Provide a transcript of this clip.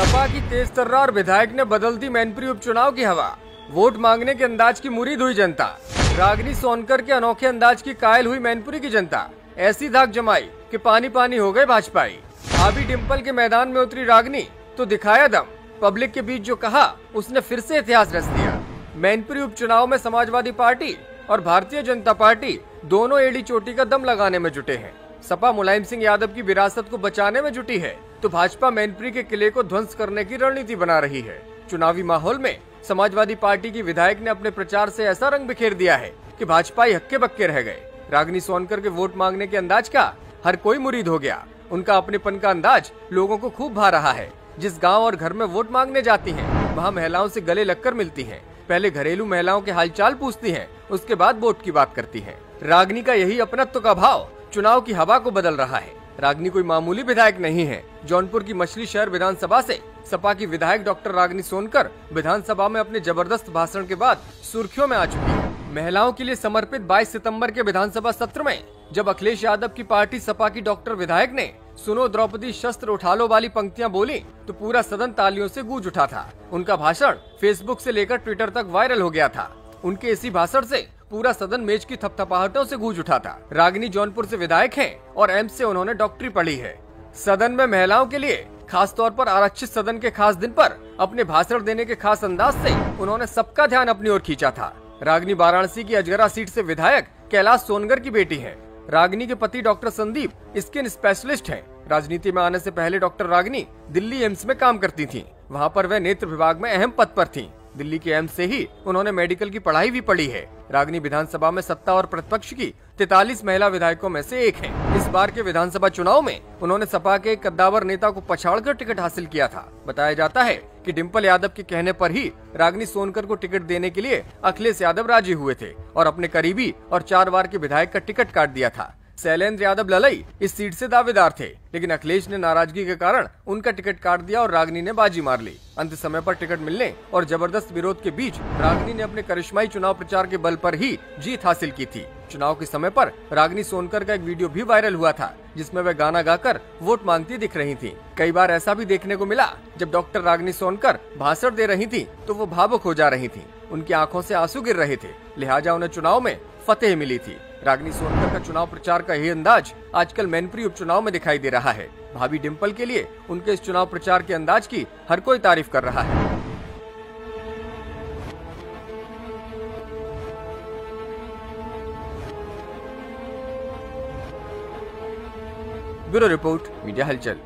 सपा की तेज तर्रार विधायक ने बदल दी मैनपुरी उपचुनाव की हवा। वोट मांगने के अंदाज की मुरीद हुई जनता। रागिनी सोनकर के अनोखे अंदाज की कायल हुई मैनपुरी की जनता। ऐसी धाक जमाई कि पानी पानी हो गए भाजपाई। भाभी डिंपल के मैदान में उतरी रागिनी तो दिखाया दम। पब्लिक के बीच जो कहा उसने फिर से इतिहास रच दिया। मैनपुरी उपचुनाव में समाजवादी पार्टी और भारतीय जनता पार्टी दोनों एड़ी चोटी का दम लगाने में जुटे हैं। सपा मुलायम सिंह यादव की विरासत को बचाने में जुटी है तो भाजपा मैनपुरी के किले को ध्वंस करने की रणनीति बना रही है। चुनावी माहौल में समाजवादी पार्टी की विधायक ने अपने प्रचार से ऐसा रंग बिखेर दिया है कि भाजपाई हक्के बक्के रह गए। रागिनी सोनकर के वोट मांगने के अंदाज का हर कोई मुरीद हो गया। उनका अपनेपन का अंदाज लोगों को खूब भा रहा है। जिस गांव और घर में वोट मांगने जाती हैं, वहां महिलाओं से गले लगकर मिलती हैं। पहले घरेलू महिलाओं के हालचाल पूछती हैं, उसके बाद वोट की बात करती हैं। रागिनी का यही अपनत्व का भाव चुनाव की हवा को बदल रहा है। रागिनी कोई मामूली विधायक नहीं है। जौनपुर की मछली शहर विधानसभा से सपा की विधायक डॉक्टर रागिनी सोनकर विधानसभा में अपने जबरदस्त भाषण के बाद सुर्खियों में आ चुकी है। महिलाओं के लिए समर्पित 22 सितंबर के विधानसभा सत्र में जब अखिलेश यादव की पार्टी सपा की डॉक्टर विधायक ने सुनो द्रौपदी शस्त्र उठा लो वाली पंक्तियां बोली तो पूरा सदन तालियों से गूंज उठा था। उनका भाषण फेसबुक से लेकर ट्विटर तक वायरल हो गया था। उनके इसी भाषण से पूरा सदन मेज की थपथपाहटों से गूंज उठा था। रागिनी जौनपुर से विधायक हैं और एम्स से उन्होंने डॉक्टरी पढ़ी है। सदन में महिलाओं के लिए खास तौर पर आरक्षित सदन के खास दिन पर अपने भाषण देने के खास अंदाज से उन्होंने सबका ध्यान अपनी ओर खींचा था। रागिनी वाराणसी की अजगरा सीट से विधायक कैलाश सोनकर की बेटी है। रागिनी के पति डॉक्टर संदीप स्किन स्पेशलिस्ट हैं। राजनीति में आने से पहले डॉक्टर रागिनी दिल्ली एम्स में काम करती थीं। वहां पर वह नेत्र विभाग में अहम पद पर थीं। दिल्ली के एम्स से ही उन्होंने मेडिकल की पढ़ाई भी पढ़ी है। रागिनी विधानसभा में सत्ता और प्रतिपक्ष की 43 महिला विधायकों में से एक हैं। इस बार के विधानसभा चुनाव में उन्होंने सपा के एक कद्दावर नेता को पछाड़कर टिकट हासिल किया था। बताया जाता है कि डिंपल यादव के कहने पर ही रागिनी सोनकर को टिकट देने के लिए अखिलेश यादव राजी हुए थे और अपने करीबी और 4 बार के विधायक का टिकट काट दिया था। शैलेंद्र यादव ललई इस सीट से दावेदार थे, लेकिन अखिलेश ने नाराजगी के कारण उनका टिकट काट दिया और रागिनी ने बाजी मार ली। अंत समय पर टिकट मिलने और जबरदस्त विरोध के बीच रागिनी ने अपने करिश्माई चुनाव प्रचार के बल पर ही जीत हासिल की थी। चुनाव के समय पर रागिनी सोनकर का एक वीडियो भी वायरल हुआ था, जिसमें वह गाना गाकर वोट मांगती दिख रही थी। कई बार ऐसा भी देखने को मिला जब डॉक्टर रागिनी सोनकर भाषण दे रही थी तो वो भावुक हो जा रही थी। उनकी आंखों से आंसू गिर रहे थे, लिहाजा उन्हें चुनाव में फतेह मिली थी। रागिनी सोनकर का चुनाव प्रचार का यही अंदाज आजकल मैनपुरी उपचुनाव में दिखाई दे रहा है। भाभी डिंपल के लिए उनके इस चुनाव प्रचार के अंदाज की हर कोई तारीफ कर रहा है। ब्यूरो रिपोर्ट, मीडिया हलचल।